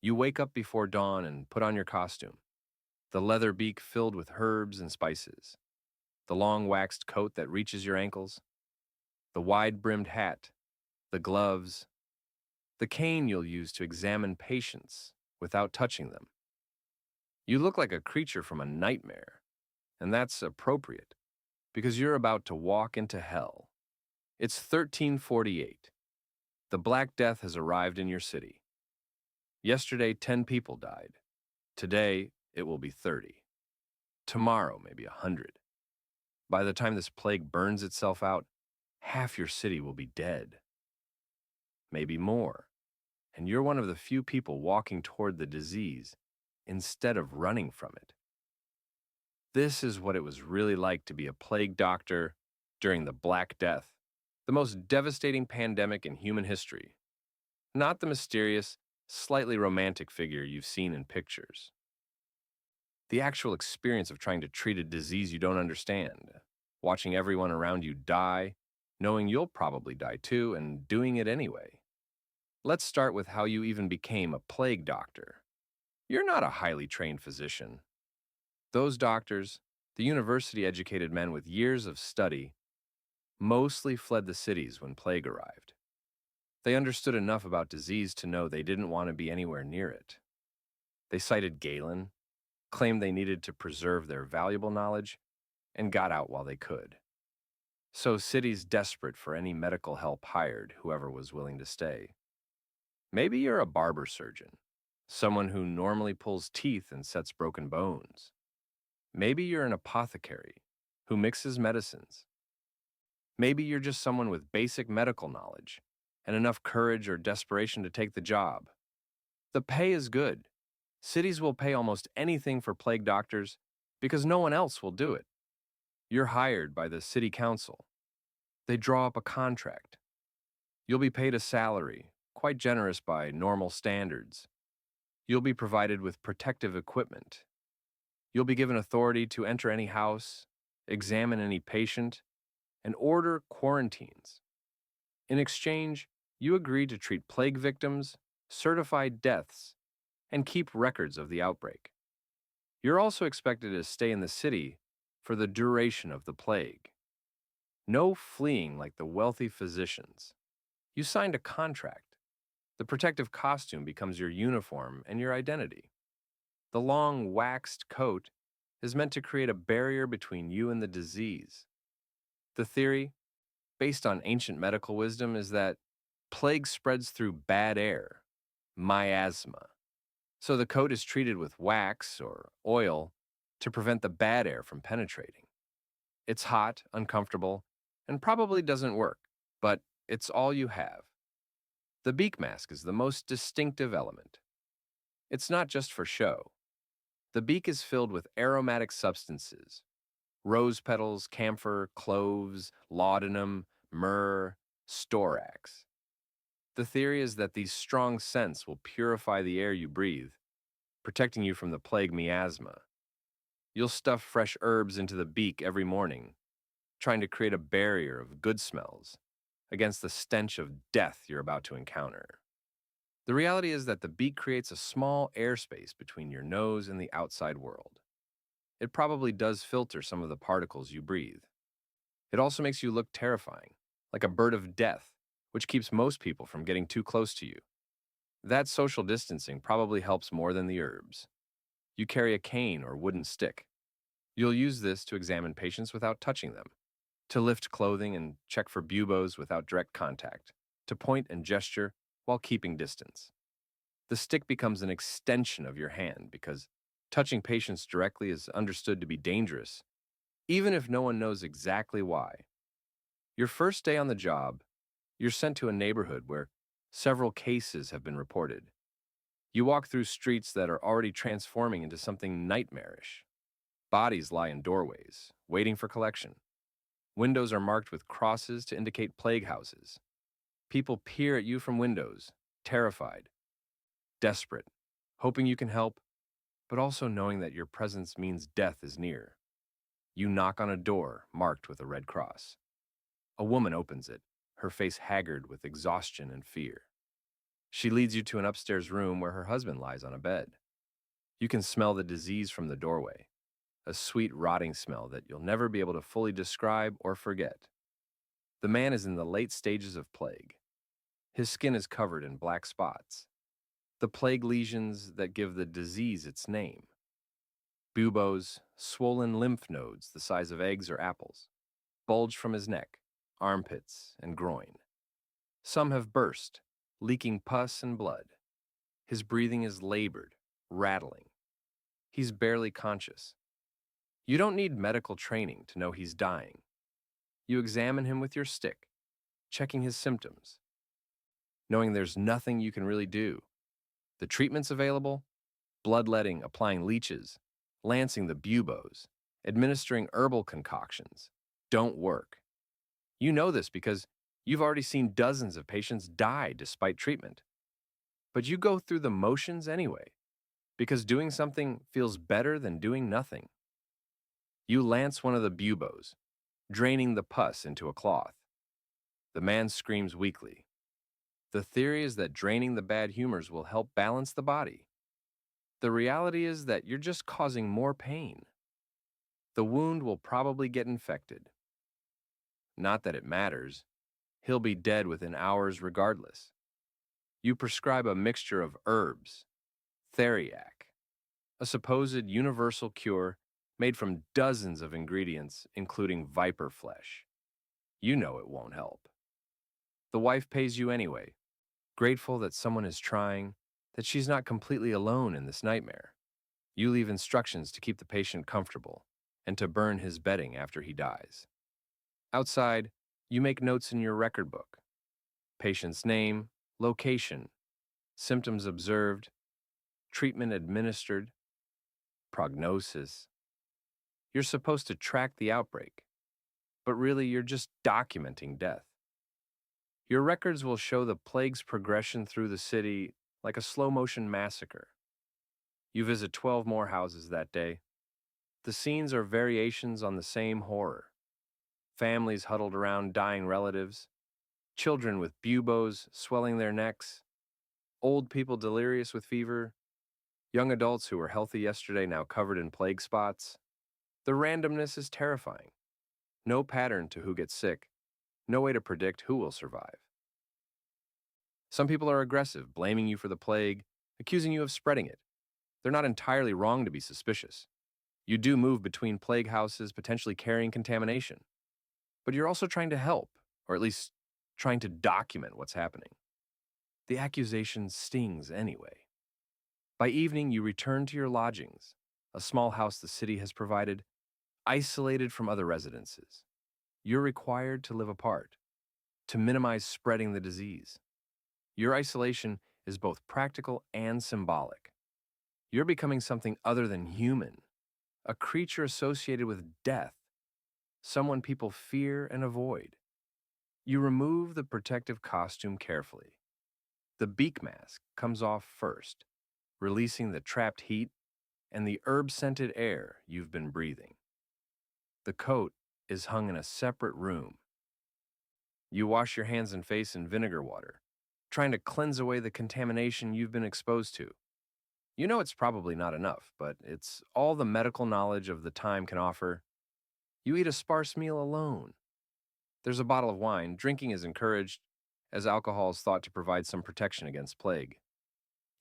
You wake up before dawn and put on your costume, the leather beak filled with herbs and spices, the long waxed coat that reaches your ankles, the wide-brimmed hat, the gloves, the cane you'll use to examine patients without touching them. You look like a creature from a nightmare, and that's appropriate because you're about to walk into hell. It's 1348. The Black Death has arrived in your city. Yesterday, 10 people died. Today, it will be 30. Tomorrow, maybe 100. By the time this plague burns itself out, half your city will be dead. Maybe more. And you're one of the few people walking toward the disease instead of running from it. This is what it was really like to be a plague doctor during the Black Death, the most devastating pandemic in human history. Not the mysterious, slightly romantic figure you've seen in pictures. The actual experience of trying to treat a disease you don't understand, watching everyone around you die, knowing you'll probably die too, and doing it anyway. Let's start with how you even became a plague doctor. You're not a highly trained physician. Those doctors, the university-educated men with years of study, mostly fled the cities when plague arrived. They understood enough about disease to know they didn't want to be anywhere near it. They cited Galen, claimed they needed to preserve their valuable knowledge, and got out while they could. So cities desperate for any medical help hired whoever was willing to stay. Maybe you're a barber surgeon, someone who normally pulls teeth and sets broken bones. Maybe you're an apothecary who mixes medicines. Maybe you're just someone with basic medical knowledge and enough courage or desperation to take the job. The pay is good. Cities will pay almost anything for plague doctors because no one else will do it. You're hired by the city council. They draw up a contract. You'll be paid a salary, quite generous by normal standards. You'll be provided with protective equipment. You'll be given authority to enter any house, examine any patient, and order quarantines. In exchange, you agree to treat plague victims, certify deaths, and keep records of the outbreak. You're also expected to stay in the city for the duration of the plague. No fleeing like the wealthy physicians. You signed a contract. The protective costume becomes your uniform and your identity. The long, waxed coat is meant to create a barrier between you and the disease. The theory, based on ancient medical wisdom, is that plague spreads through bad air, miasma. So the coat is treated with wax or oil to prevent the bad air from penetrating. It's hot, uncomfortable, and probably doesn't work, but it's all you have. The beak mask is the most distinctive element. It's not just for show. The beak is filled with aromatic substances: rose petals, camphor, cloves, laudanum, myrrh, storax. The theory is that these strong scents will purify the air you breathe, protecting you from the plague miasma. You'll stuff fresh herbs into the beak every morning, trying to create a barrier of good smells against the stench of death you're about to encounter. The reality is that the beak creates a small airspace between your nose and the outside world. It probably does filter some of the particles you breathe. It also makes you look terrifying, like a bird of death, which keeps most people from getting too close to you. That social distancing probably helps more than the herbs. You carry a cane or wooden stick. You'll use this to examine patients without touching them, to lift clothing and check for buboes without direct contact, to point and gesture while keeping distance. The stick becomes an extension of your hand because touching patients directly is understood to be dangerous, even if no one knows exactly why. Your first day on the job, you're sent to a neighborhood where several cases have been reported. You walk through streets that are already transforming into something nightmarish. Bodies lie in doorways, waiting for collection. Windows are marked with crosses to indicate plague houses. People peer at you from windows, terrified, desperate, hoping you can help, but also knowing that your presence means death is near. You knock on a door marked with a red cross. A woman opens it, her face haggard with exhaustion and fear. She leads you to an upstairs room where her husband lies on a bed. You can smell the disease from the doorway, a sweet, rotting smell that you'll never be able to fully describe or forget. The man is in the late stages of plague. His skin is covered in black spots, the plague lesions that give the disease its name. Buboes, swollen lymph nodes the size of eggs or apples, bulge from his neck, armpits, and groin. Some have burst, leaking pus and blood. His breathing is labored, rattling. He's barely conscious. You don't need medical training to know he's dying. You examine him with your stick, checking his symptoms, knowing there's nothing you can really do. The treatments available: bloodletting, applying leeches, lancing the buboes, administering herbal concoctions, don't work. You know this because you've already seen dozens of patients die despite treatment. But you go through the motions anyway, because doing something feels better than doing nothing. You lance one of the buboes, draining the pus into a cloth. The man screams weakly. The theory is that draining the bad humors will help balance the body. The reality is that you're just causing more pain. The wound will probably get infected. Not that it matters. He'll be dead within hours regardless. You prescribe a mixture of herbs, theriac, a supposed universal cure made from dozens of ingredients, including viper flesh. You know it won't help. The wife pays you anyway, grateful that someone is trying, that she's not completely alone in this nightmare. You leave instructions to keep the patient comfortable and to burn his bedding after he dies. Outside, you make notes in your record book: patient's name, location, symptoms observed, treatment administered, prognosis. You're supposed to track the outbreak, but really you're just documenting death. Your records will show the plague's progression through the city like a slow-motion massacre. You visit 12 more houses that day. The scenes are variations on the same horror. Families huddled around dying relatives, children with buboes swelling their necks, old people delirious with fever, young adults who were healthy yesterday now covered in plague spots. The randomness is terrifying. No pattern to who gets sick, no way to predict who will survive. Some people are aggressive, blaming you for the plague, accusing you of spreading it. They're not entirely wrong to be suspicious. You do move between plague houses, potentially carrying contamination. But you're also trying to help, or at least trying to document what's happening. The accusation stings anyway. By evening, you return to your lodgings, a small house the city has provided, isolated from other residences. You're required to live apart, to minimize spreading the disease. Your isolation is both practical and symbolic. You're becoming something other than human, a creature associated with death, someone people fear and avoid. You remove the protective costume carefully. The beak mask comes off first, releasing the trapped heat and the herb-scented air you've been breathing. The coat is hung in a separate room. You wash your hands and face in vinegar water, trying to cleanse away the contamination you've been exposed to. You know it's probably not enough, but it's all the medical knowledge of the time can offer. You eat a sparse meal alone. There's a bottle of wine. Drinking is encouraged, as alcohol is thought to provide some protection against plague.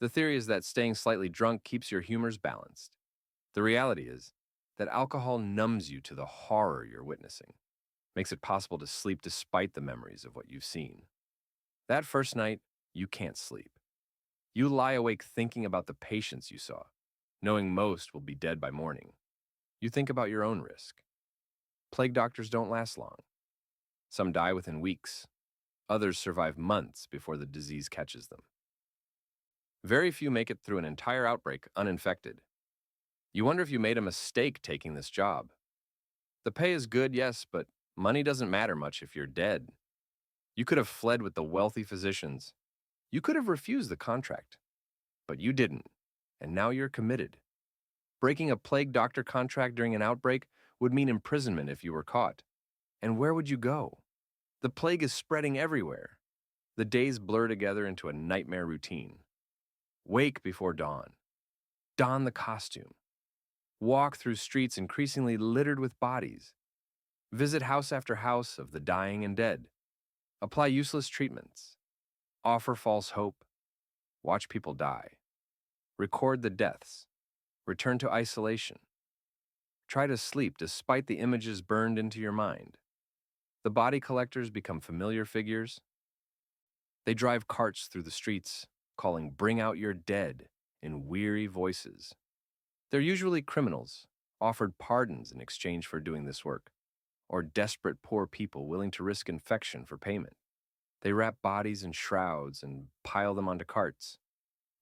The theory is that staying slightly drunk keeps your humors balanced. The reality is that alcohol numbs you to the horror you're witnessing, makes it possible to sleep despite the memories of what you've seen. That first night, you can't sleep. You lie awake thinking about the patients you saw, knowing most will be dead by morning. You think about your own risk. Plague doctors don't last long. Some die within weeks. Others survive months before the disease catches them. Very few make it through an entire outbreak uninfected. You wonder if you made a mistake taking this job. The pay is good, yes, but money doesn't matter much if you're dead. You could have fled with the wealthy physicians. You could have refused the contract, but you didn't, and now you're committed. Breaking a plague doctor contract during an outbreak would mean imprisonment if you were caught. And where would you go? The plague is spreading everywhere. The days blur together into a nightmare routine. Wake before dawn. Don the costume. Walk through streets increasingly littered with bodies. Visit house after house of the dying and dead. Apply useless treatments. Offer false hope. Watch people die. Record the deaths. Return to isolation. Try to sleep despite the images burned into your mind. The body collectors become familiar figures. They drive carts through the streets, calling "Bring out your dead" in weary voices. They're usually criminals, offered pardons in exchange for doing this work, or desperate poor people willing to risk infection for payment. They wrap bodies in shrouds and pile them onto carts.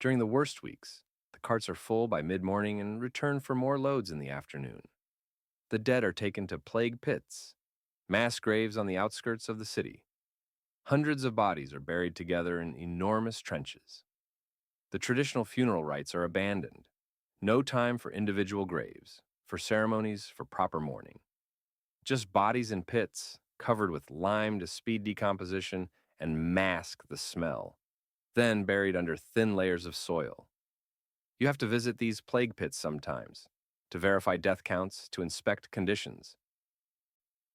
During the worst weeks, the carts are full by mid-morning and return for more loads in the afternoon. The dead are taken to plague pits, mass graves on the outskirts of the city. Hundreds of bodies are buried together in enormous trenches. The traditional funeral rites are abandoned. No time for individual graves, for ceremonies, for proper mourning. Just bodies in pits, covered with lime to speed decomposition and mask the smell, then buried under thin layers of soil. You have to visit these plague pits sometimes, to verify death counts, to inspect conditions.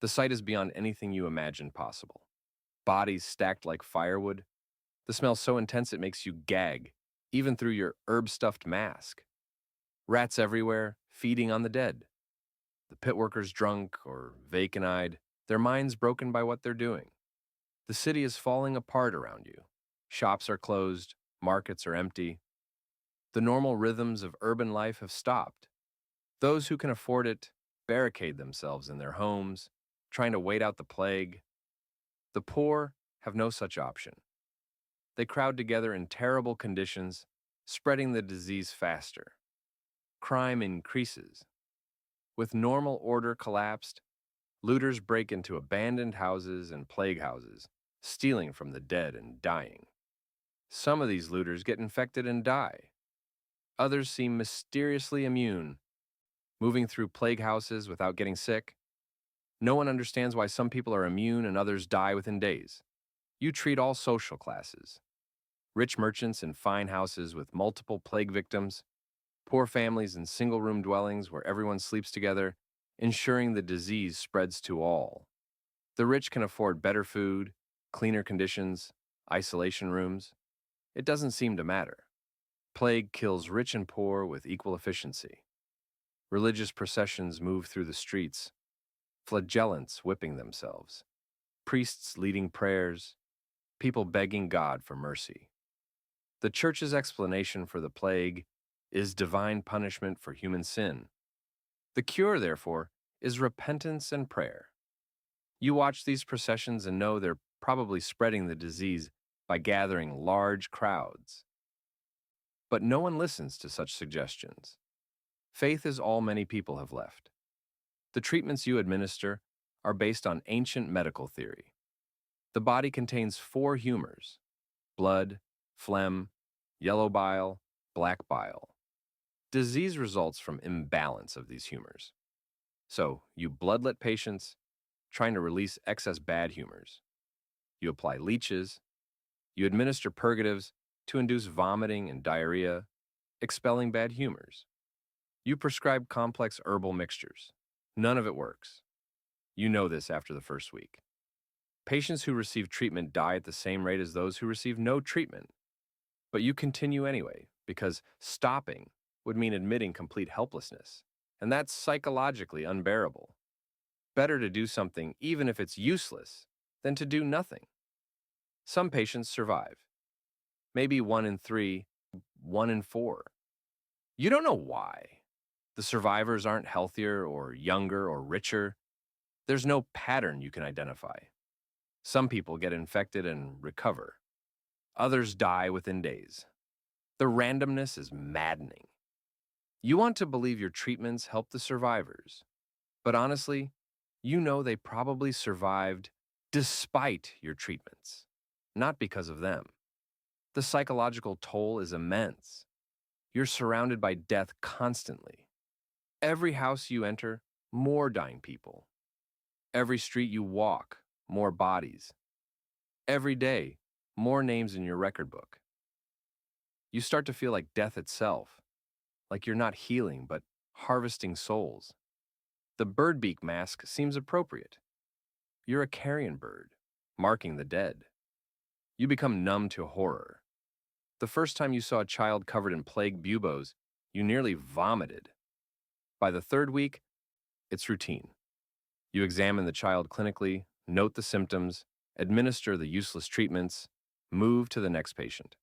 The sight is beyond anything you imagined possible. Bodies stacked like firewood. The smell so intense it makes you gag, even through your herb-stuffed mask. Rats everywhere, feeding on the dead. The pit workers drunk or vacant-eyed, their minds broken by what they're doing. The city is falling apart around you. Shops are closed, markets are empty. The normal rhythms of urban life have stopped. Those who can afford it barricade themselves in their homes, trying to wait out the plague. The poor have no such option. They crowd together in terrible conditions, spreading the disease faster. Crime increases. With normal order collapsed, looters break into abandoned houses and plague houses, stealing from the dead and dying. Some of these looters get infected and die. Others seem mysteriously immune, moving through plague houses without getting sick. No one understands why some people are immune and others die within days. You treat all social classes. Rich merchants in fine houses with multiple plague victims, poor families in single-room dwellings where everyone sleeps together, ensuring the disease spreads to all. The rich can afford better food, cleaner conditions, isolation rooms. It doesn't seem to matter. Plague kills rich and poor with equal efficiency. Religious processions move through the streets, flagellants whipping themselves, priests leading prayers, people begging God for mercy. The Church's explanation for the plague is divine punishment for human sin. The cure, therefore, is repentance and prayer. You watch these processions and know they're probably spreading the disease by gathering large crowds. But no one listens to such suggestions. Faith is all many people have left. The treatments you administer are based on ancient medical theory. The body contains 4 humors: blood, phlegm, yellow bile, black bile. Disease results from imbalance of these humors. So, you bloodlet patients, trying to release excess bad humors. You apply leeches. You administer purgatives to induce vomiting and diarrhea, expelling bad humors. You prescribe complex herbal mixtures. None of it works. You know this after the first week. Patients who receive treatment die at the same rate as those who receive no treatment. But you continue anyway, because stopping would mean admitting complete helplessness, and that's psychologically unbearable. Better to do something even if it's useless than to do nothing. Some patients survive. Maybe 1 in 3, 1 in 4. You don't know why. The survivors aren't healthier or younger or richer. There's no pattern you can identify. Some people get infected and recover. Others die within days. The randomness is maddening. You want to believe your treatments help the survivors, but honestly, you know they probably survived despite your treatments, not because of them. The psychological toll is immense. You're surrounded by death constantly. Every house you enter, more dying people. Every street you walk, more bodies. Every day, more names in your record book. You start to feel like death itself, like you're not healing but harvesting souls. The bird beak mask seems appropriate. You're a carrion bird, marking the dead. You become numb to horror. The first time you saw a child covered in plague buboes, you nearly vomited. By the third week, it's routine. You examine the child clinically, note the symptoms, administer the useless treatments, move to the next patient.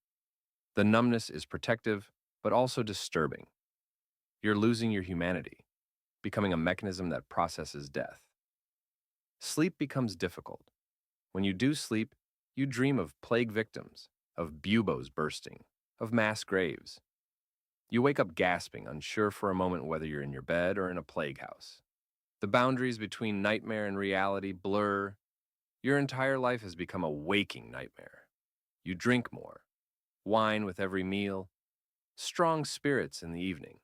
The numbness is protective, but also disturbing. You're losing your humanity, becoming a mechanism that processes death. Sleep becomes difficult. When you do sleep, you dream of plague victims, of buboes bursting, of mass graves. You wake up gasping, unsure for a moment whether you're in your bed or in a plague house. The boundaries between nightmare and reality blur. Your entire life has become a waking nightmare. You drink more, wine with every meal, strong spirits in the evening,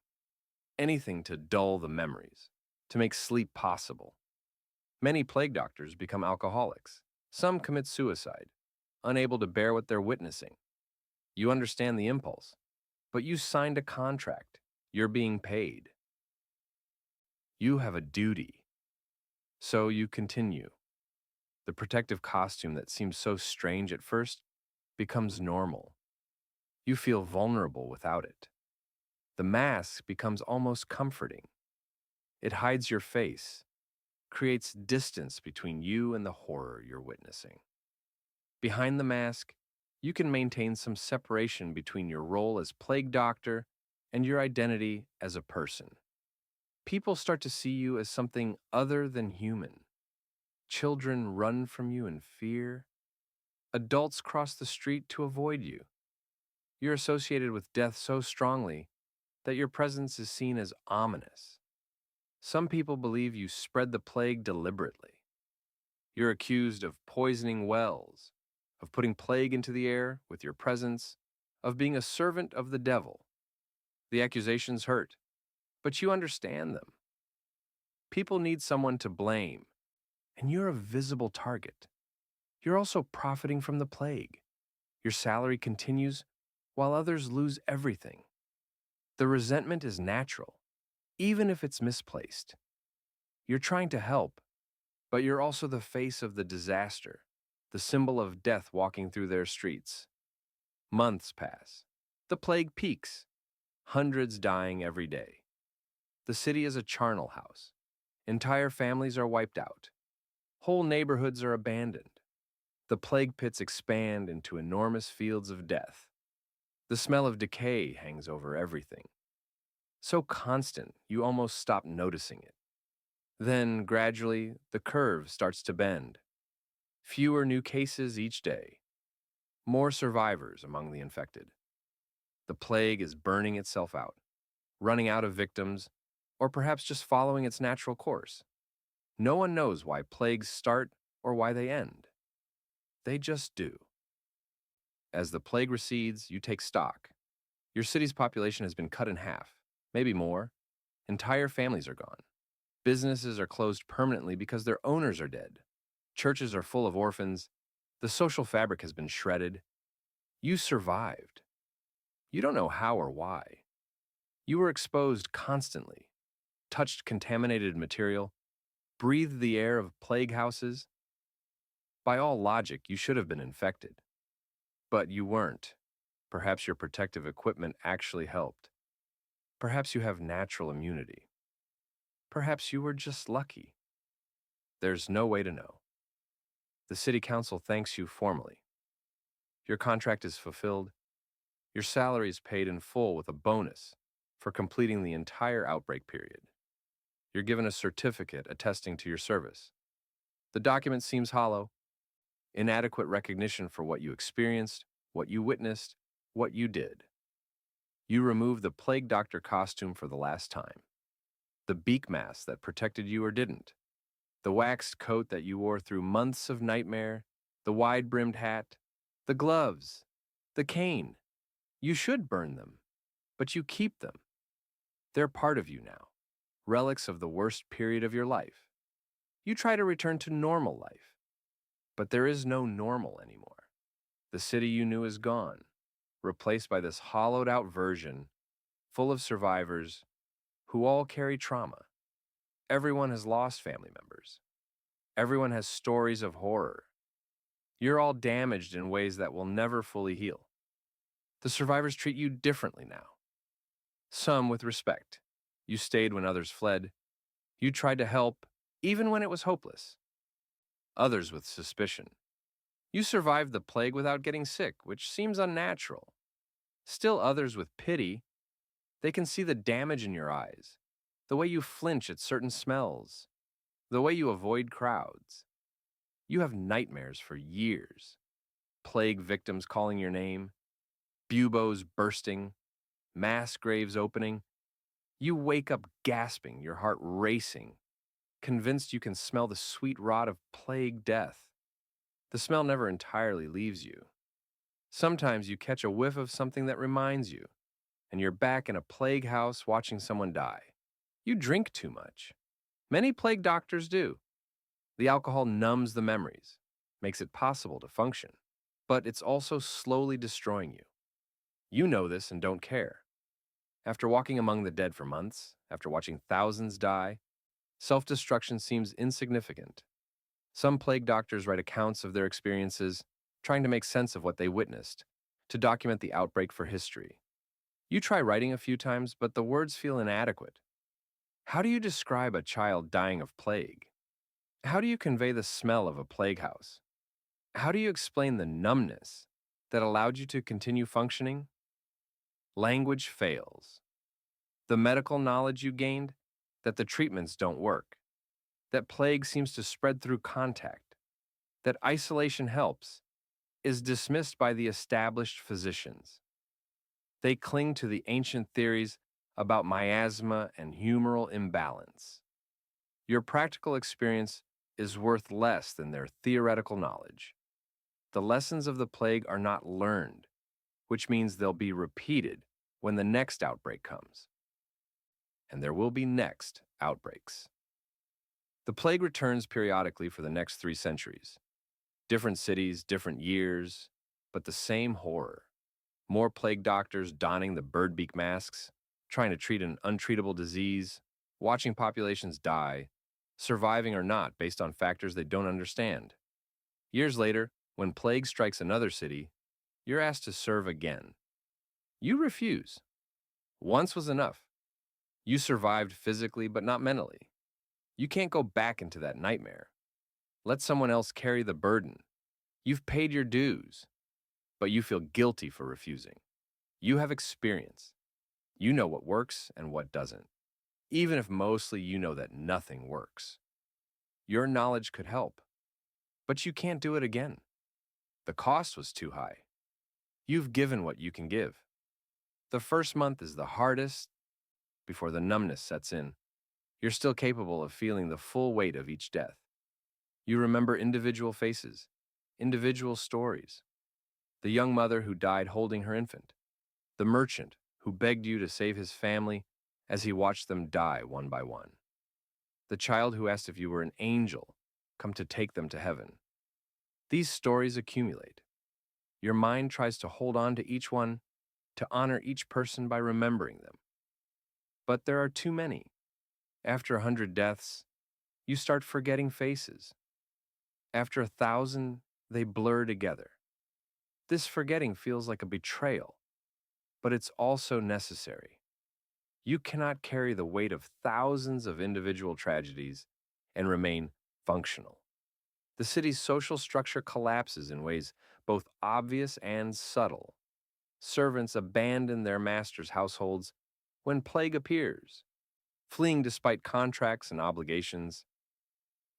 anything to dull the memories, to make sleep possible. Many plague doctors become alcoholics. Some commit suicide, unable to bear what they're witnessing. You understand the impulse, but you signed a contract. You're being paid. You have a duty. So you continue. The protective costume that seems so strange at first becomes normal. You feel vulnerable without it. The mask becomes almost comforting. It hides your face, creates distance between you and the horror you're witnessing. Behind the mask, you can maintain some separation between your role as plague doctor and your identity as a person. People start to see you as something other than human. Children run from you in fear. Adults cross the street to avoid you. You're associated with death so strongly that your presence is seen as ominous. Some people believe you spread the plague deliberately. You're accused of poisoning wells, of putting plague into the air with your presence, of being a servant of the devil. The accusations hurt, but you understand them. People need someone to blame, and you're a visible target. You're also profiting from the plague. Your salary continues while others lose everything. The resentment is natural, even if it's misplaced. You're trying to help, but you're also the face of the disaster, the symbol of death walking through their streets. Months pass. The plague peaks, hundreds dying every day. The city is a charnel house. Entire families are wiped out. Whole neighborhoods are abandoned. The plague pits expand into enormous fields of death. The smell of decay hangs over everything. So constant, you almost stop noticing it. Then, gradually, the curve starts to bend. Fewer new cases each day. More survivors among the infected. The plague is burning itself out, running out of victims, or perhaps just following its natural course. No one knows why plagues start or why they end. They just do. As the plague recedes, you take stock. Your city's population has been cut in half, maybe more. Entire families are gone. Businesses are closed permanently because their owners are dead. Churches are full of orphans. The social fabric has been shredded. You survived. You don't know how or why. You were exposed constantly, touched contaminated material, breathed the air of plague houses. By all logic, you should have been infected. But you weren't. Perhaps your protective equipment actually helped. Perhaps you have natural immunity. Perhaps you were just lucky. There's no way to know. The city council thanks you formally. Your contract is fulfilled. Your salary is paid in full with a bonus for completing the entire outbreak period. You're given a certificate attesting to your service. The document seems hollow, inadequate recognition for what you experienced, what you witnessed, what you did. You remove the plague doctor costume for the last time. The beak mask that protected you or didn't. The waxed coat that you wore through months of nightmare. The wide-brimmed hat. The gloves. The cane. You should burn them, but you keep them. They're part of you now, relics of the worst period of your life. You try to return to normal life, but there is no normal anymore. The city you knew is gone, replaced by this hollowed out version full of survivors who all carry trauma. Everyone has lost family members. Everyone has stories of horror. You're all damaged in ways that will never fully heal. The survivors treat you differently now. Some with respect. You stayed when others fled. You tried to help, even when it was hopeless. Others with suspicion. You survived the plague without getting sick, which seems unnatural. Still others with pity. They can see the damage in your eyes, the way you flinch at certain smells, the way you avoid crowds. You have nightmares for years. Plague victims calling your name, buboes bursting, mass graves opening. You wake up gasping, your heart racing, convinced you can smell the sweet rot of plague death. The smell never entirely leaves you. Sometimes you catch a whiff of something that reminds you, and you're back in a plague house watching someone die. You drink too much. Many plague doctors do. The alcohol numbs the memories, makes it possible to function, but it's also slowly destroying you. You know this and don't care. After walking among the dead for months, after watching thousands die, self-destruction seems insignificant. Some plague doctors write accounts of their experiences, trying to make sense of what they witnessed, to document the outbreak for history. You try writing a few times, but the words feel inadequate. How do you describe a child dying of plague? How do you convey the smell of a plague house? How do you explain the numbness that allowed you to continue functioning? Language fails. The medical knowledge you gained, that the treatments don't work, that plague seems to spread through contact, that isolation helps, is dismissed by the established physicians. They cling to the ancient theories about miasma and humoral imbalance. Your practical experience is worth less than their theoretical knowledge. The lessons of the plague are not learned, which means they'll be repeated when the next outbreak comes. And there will be next outbreaks. The plague returns periodically for the next 3 centuries. Different cities, different years, but the same horror. More plague doctors donning the bird beak masks, trying to treat an untreatable disease, watching populations die, surviving or not based on factors they don't understand. Years later, when plague strikes another city, you're asked to serve again. You refuse. Once was enough. You survived physically, but not mentally. You can't go back into that nightmare. Let someone else carry the burden. You've paid your dues, but you feel guilty for refusing. You have experience. You know what works and what doesn't, even if mostly you know that nothing works. Your knowledge could help, but you can't do it again. The cost was too high. You've given what you can give. The first month is the hardest before the numbness sets in. You're still capable of feeling the full weight of each death. You remember individual faces, individual stories. The young mother who died holding her infant. The merchant who begged you to save his family as he watched them die one by one. The child who asked if you were an angel come to take them to heaven. These stories accumulate. Your mind tries to hold on to each one, to honor each person by remembering them. But there are too many. After 100 deaths, you start forgetting faces. After 1,000, they blur together. This forgetting feels like a betrayal, but it's also necessary. You cannot carry the weight of thousands of individual tragedies and remain functional. The city's social structure collapses in ways both obvious and subtle. Servants abandon their masters' households when plague appears, fleeing despite contracts and obligations.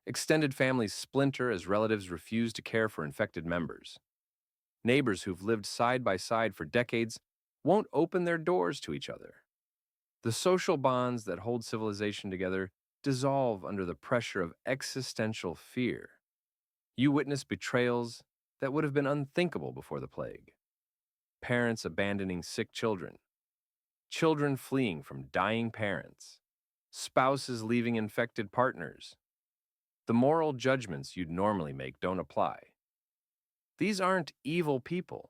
Extended families splinter as relatives refuse to care for infected members. Neighbors who've lived side by side for decades won't open their doors to each other. The social bonds that hold civilization together dissolve under the pressure of existential fear. You witness betrayals that would have been unthinkable before the plague. Parents abandoning sick children. Children fleeing from dying parents. Spouses leaving infected partners. The moral judgments you'd normally make don't apply. These aren't evil people.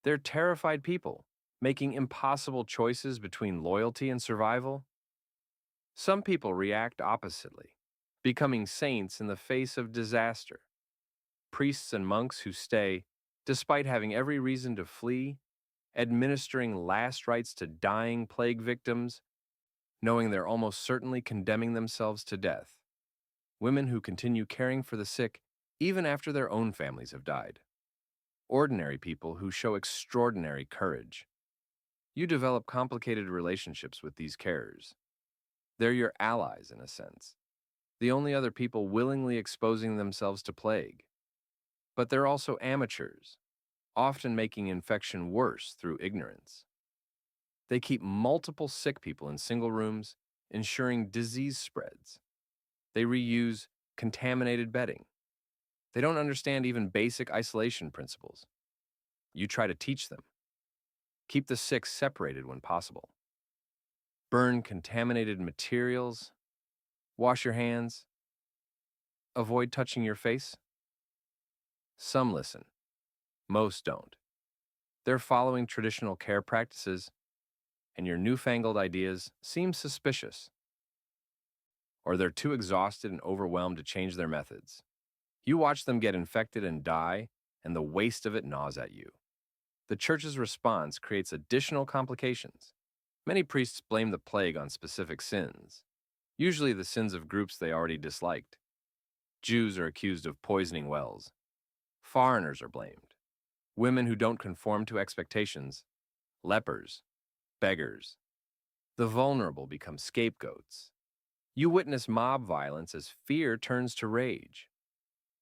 They're terrified people, making impossible choices between loyalty and survival. Some people react oppositely, becoming saints in the face of disaster. Priests and monks who stay, despite having every reason to flee, administering last rites to dying plague victims, knowing they're almost certainly condemning themselves to death. Women who continue caring for the sick even after their own families have died. Ordinary people who show extraordinary courage. You develop complicated relationships with these carers. They're your allies, in a sense, the only other people willingly exposing themselves to plague. But they're also amateurs, often making infection worse through ignorance. They keep multiple sick people in single rooms, ensuring disease spreads. They reuse contaminated bedding. They don't understand even basic isolation principles. You try to teach them. Keep the sick separated when possible. Burn contaminated materials. Wash your hands. Avoid touching your face. Some listen. Most don't. They're following traditional care practices, and your newfangled ideas seem suspicious. Or they're too exhausted and overwhelmed to change their methods. You watch them get infected and die, and the waste of it gnaws at you. The church's response creates additional complications. Many priests blame the plague on specific sins, usually the sins of groups they already disliked. Jews are accused of poisoning wells. Foreigners are blamed. Women who don't conform to expectations. Lepers. Beggars. The vulnerable become scapegoats. You witness mob violence as fear turns to rage.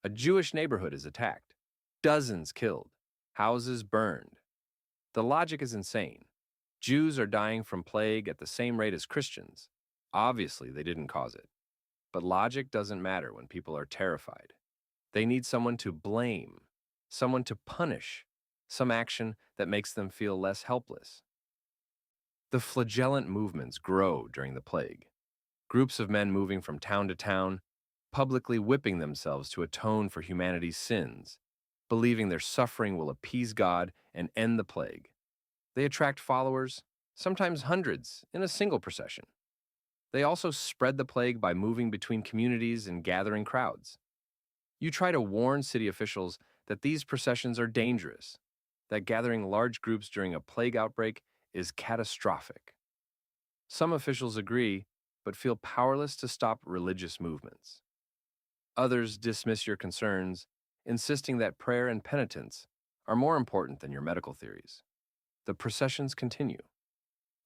A Jewish neighborhood is attacked. Dozens killed. Houses burned. The logic is insane. Jews are dying from plague at the same rate as Christians. Obviously, they didn't cause it. But logic doesn't matter when people are terrified. They need someone to blame, someone to punish, some action that makes them feel less helpless. The flagellant movements grow during the plague. Groups of men moving from town to town, publicly whipping themselves to atone for humanity's sins, believing their suffering will appease God and end the plague. They attract followers, sometimes hundreds, in a single procession. They also spread the plague by moving between communities and gathering crowds. You try to warn city officials that these processions are dangerous, that gathering large groups during a plague outbreak is catastrophic. Some officials agree, but feel powerless to stop religious movements. Others dismiss your concerns, insisting that prayer and penitence are more important than your medical theories. The processions continue.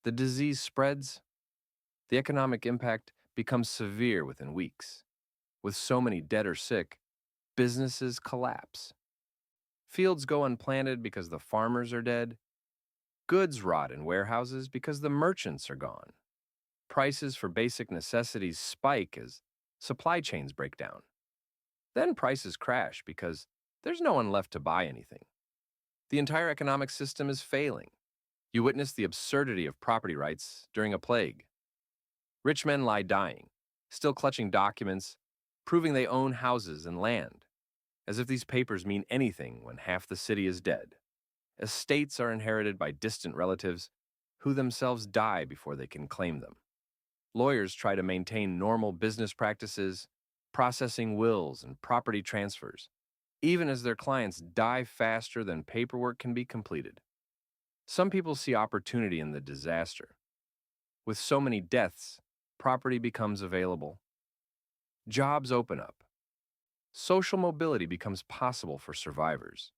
The disease spreads. The economic impact becomes severe within weeks. With so many dead or sick, businesses collapse. Fields go unplanted because the farmers are dead. Goods rot in warehouses because the merchants are gone. Prices for basic necessities spike as supply chains break down. Then prices crash because there's no one left to buy anything. The entire economic system is failing. You witness the absurdity of property rights during a plague. Rich men lie dying, still clutching documents, proving they own houses and land, as if these papers mean anything when half the city is dead. Estates are inherited by distant relatives who themselves die before they can claim them. Lawyers try to maintain normal business practices, processing wills and property transfers, even as their clients die faster than paperwork can be completed. Some people see opportunity in the disaster. With so many deaths, property becomes available. Jobs open up. Social mobility becomes possible for survivors.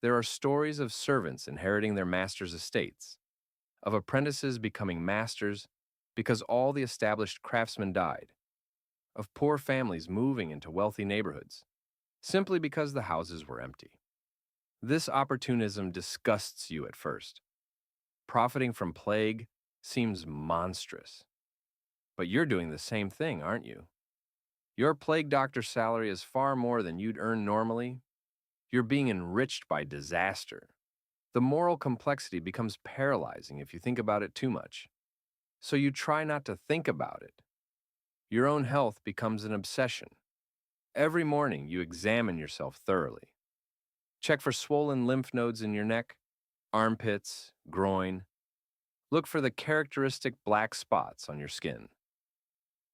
There are stories of servants inheriting their masters' estates, of apprentices becoming masters because all the established craftsmen died, of poor families moving into wealthy neighborhoods, simply because the houses were empty. This opportunism disgusts you at first. Profiting from plague seems monstrous. But you're doing the same thing, aren't you? Your plague doctor's salary is far more than you'd earn normally. You're being enriched by disaster. The moral complexity becomes paralyzing if you think about it too much. So you try not to think about it. Your own health becomes an obsession. Every morning you examine yourself thoroughly. Check for swollen lymph nodes in your neck, armpits, groin. Look for the characteristic black spots on your skin.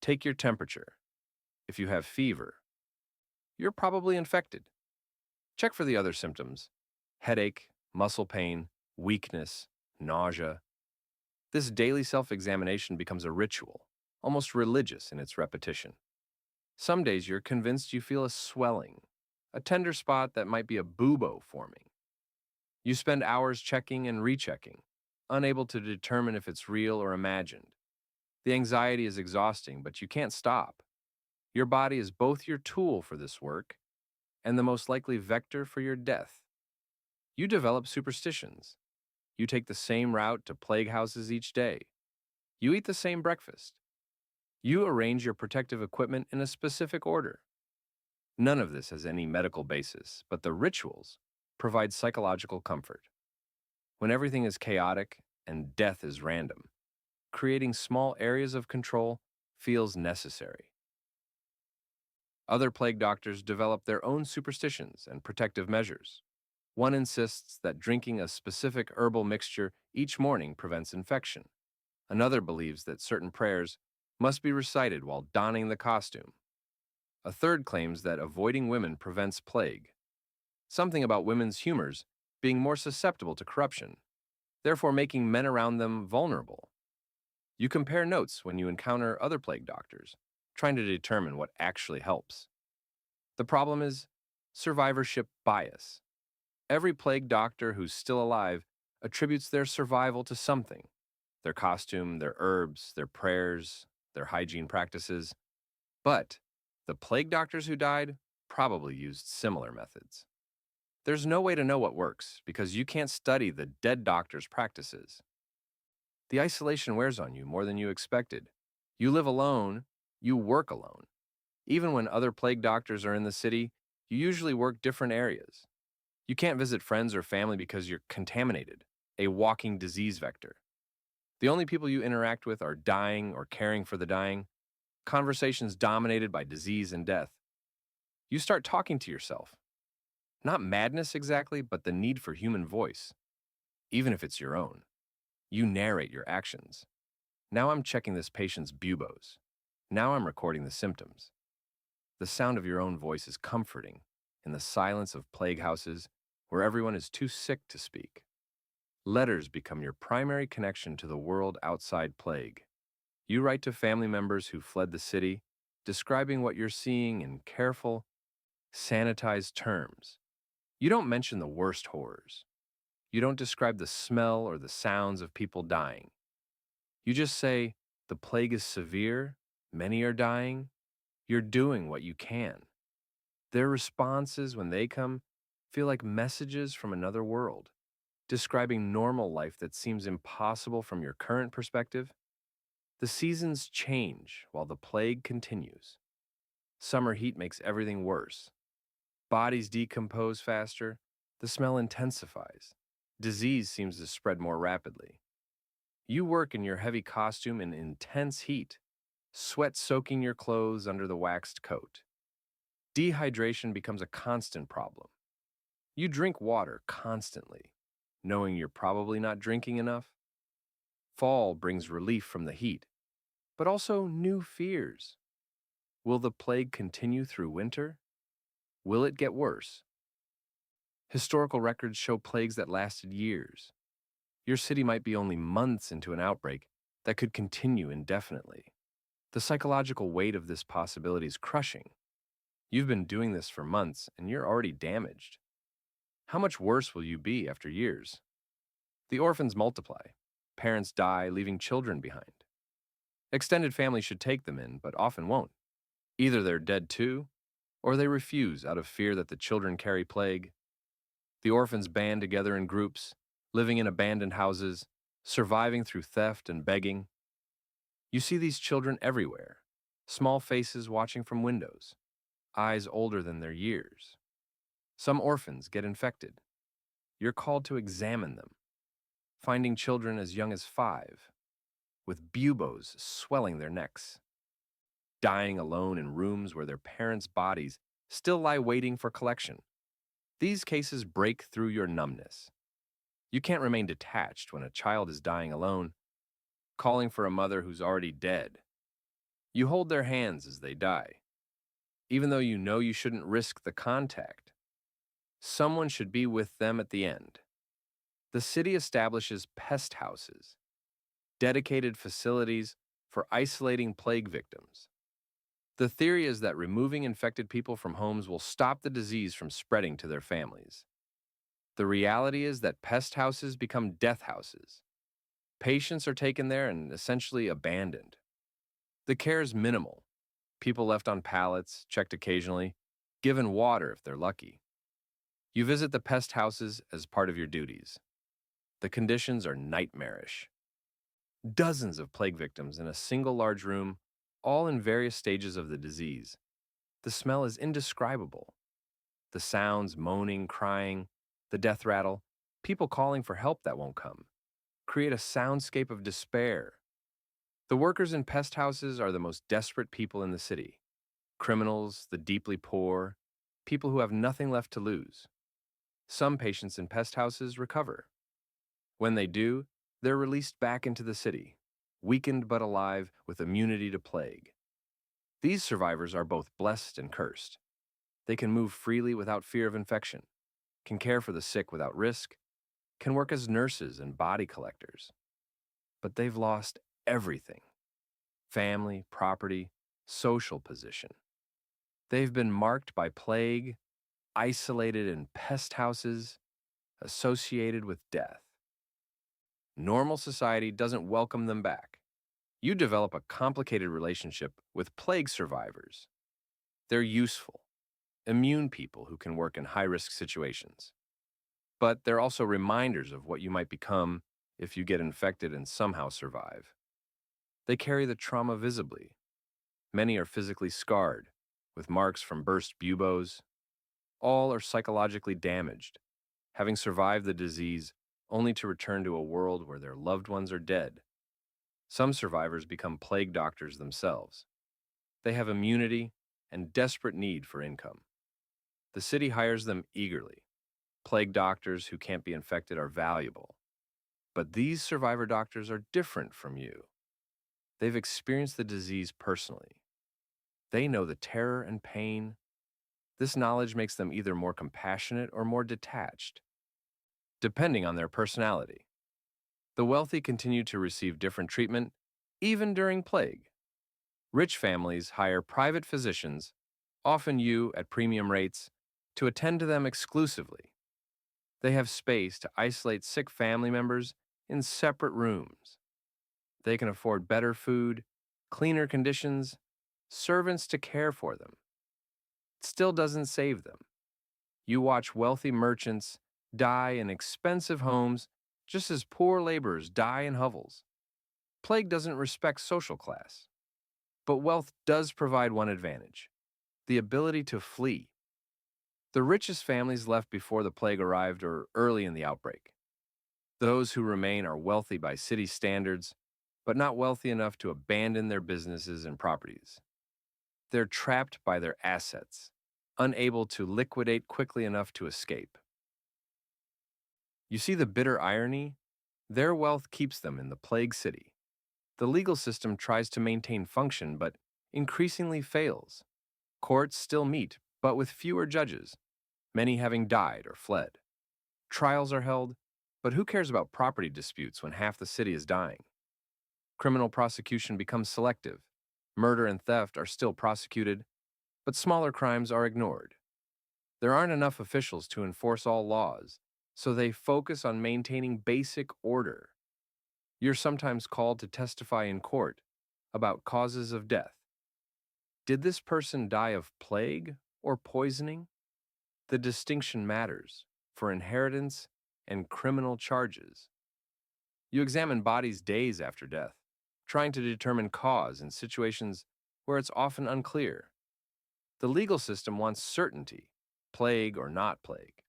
Take your temperature. If you have fever, you're probably infected. Check for the other symptoms: headache, muscle pain, weakness, nausea. This daily self examination becomes a ritual, almost religious in its repetition. Some days you're convinced you feel a swelling, a tender spot that might be a bubo forming. You spend hours checking and rechecking, unable to determine if it's real or imagined. The anxiety is exhausting, but you can't stop. Your body is both your tool for this work and the most likely vector for your death. You develop superstitions. You take the same route to plague houses each day. You eat the same breakfast. You arrange your protective equipment in a specific order. None of this has any medical basis, but the rituals provide psychological comfort. When everything is chaotic and death is random, creating small areas of control feels necessary. Other plague doctors develop their own superstitions and protective measures. One insists that drinking a specific herbal mixture each morning prevents infection. Another believes that certain prayers must be recited while donning the costume. A third claims that avoiding women prevents plague. Something about women's humors being more susceptible to corruption, therefore making men around them vulnerable. You compare notes when you encounter other plague doctors, trying to determine what actually helps. The problem is survivorship bias. Every plague doctor who's still alive attributes their survival to something: their costume, their herbs, their prayers, their hygiene practices. But the plague doctors who died probably used similar methods. There's no way to know what works because you can't study the dead doctor's practices. The isolation wears on you more than you expected. You live alone, you work alone. Even when other plague doctors are in the city, you usually work different areas. You can't visit friends or family because you're contaminated, a walking disease vector. The only people you interact with are dying or caring for the dying, conversations dominated by disease and death. You start talking to yourself. Not madness exactly, but the need for human voice, even if it's your own. You narrate your actions. Now I'm checking this patient's buboes. Now I'm recording the symptoms. The sound of your own voice is comforting in the silence of plague houses where everyone is too sick to speak. Letters become your primary connection to the world outside plague. You write to family members who fled the city, describing what you're seeing in careful, sanitized terms. You don't mention the worst horrors. You don't describe the smell or the sounds of people dying. You just say, the plague is severe, many are dying, you're doing what you can. Their responses when they come feel like messages from another world, describing normal life that seems impossible from your current perspective. The seasons change while the plague continues. Summer heat makes everything worse. Bodies decompose faster. The smell intensifies. Disease seems to spread more rapidly. You work in your heavy costume in intense heat, sweat soaking your clothes under the waxed coat. Dehydration becomes a constant problem. You drink water constantly, knowing you're probably not drinking enough. Fall brings relief from the heat, but also new fears. Will the plague continue through winter? Will it get worse? Historical records show plagues that lasted years. Your city might be only months into an outbreak that could continue indefinitely. The psychological weight of this possibility is crushing. You've been doing this for months and you're already damaged. How much worse will you be after years? The orphans multiply. Parents die, leaving children behind. Extended family should take them in, but often won't. Either they're dead too, or they refuse out of fear that the children carry plague. The orphans band together in groups, living in abandoned houses, surviving through theft and begging. You see these children everywhere, small faces watching from windows, eyes older than their years. Some orphans get infected. You're called to examine them, finding children as young as 5, with buboes swelling their necks, dying alone in rooms where their parents' bodies still lie waiting for collection. These cases break through your numbness. You can't remain detached when a child is dying alone, calling for a mother who's already dead. You hold their hands as they die, even though you know you shouldn't risk the contact. Someone should be with them at the end. The city establishes pest houses, dedicated facilities for isolating plague victims. The theory is that removing infected people from homes will stop the disease from spreading to their families. The reality is that pest houses become death houses. Patients are taken there and essentially abandoned. The care is minimal. People left on pallets, checked occasionally, given water if they're lucky. You visit the pest houses as part of your duties. The conditions are nightmarish. Dozens of plague victims in a single large room, all in various stages of the disease. The smell is indescribable. The sounds, moaning, crying, the death rattle, people calling for help that won't come, create a soundscape of despair. The workers in pest houses are the most desperate people in the city. Criminals, the deeply poor, people who have nothing left to lose. Some patients in pest houses recover. When they do, they're released back into the city, weakened but alive with immunity to plague. These survivors are both blessed and cursed. They can move freely without fear of infection, can care for the sick without risk, can work as nurses and body collectors. But they've lost everything: family, property, social position. They've been marked by plague, isolated in pest houses, associated with death. Normal society doesn't welcome them back. You develop a complicated relationship with plague survivors. They're useful, immune people who can work in high-risk situations. But they're also reminders of what you might become if you get infected and somehow survive. They carry the trauma visibly. Many are physically scarred, with marks from burst buboes. All are psychologically damaged, having survived the disease only to return to a world where their loved ones are dead. Some survivors become plague doctors themselves. They have immunity and desperate need for income. The city hires them eagerly. Plague doctors who can't be infected are valuable. But these survivor doctors are different from you. They've experienced the disease personally. They know the terror and pain. This knowledge makes them either more compassionate or more detached, depending on their personality. The wealthy continue to receive different treatment, even during plague. Rich families hire private physicians, often you at premium rates, to attend to them exclusively. They have space to isolate sick family members in separate rooms. They can afford better food, cleaner conditions, servants to care for them. It still doesn't save them. You watch wealthy merchants die in expensive homes just as poor laborers die in hovels. Plague doesn't respect social class. But wealth does provide one advantage: the ability to flee. The richest families left before the plague arrived or early in the outbreak. Those who remain are wealthy by city standards, but not wealthy enough to abandon their businesses and properties. They're trapped by their assets, unable to liquidate quickly enough to escape. You see the bitter irony? Their wealth keeps them in the plague city. The legal system tries to maintain function, but increasingly fails. Courts still meet, but with fewer judges, many having died or fled. Trials are held, but who cares about property disputes when half the city is dying? Criminal prosecution becomes selective. Murder and theft are still prosecuted, but smaller crimes are ignored. There aren't enough officials to enforce all laws, so they focus on maintaining basic order. You're sometimes called to testify in court about causes of death. Did this person die of plague or poisoning? The distinction matters for inheritance and criminal charges. You examine bodies days after death, trying to determine cause in situations where it's often unclear. The legal system wants certainty, plague or not plague,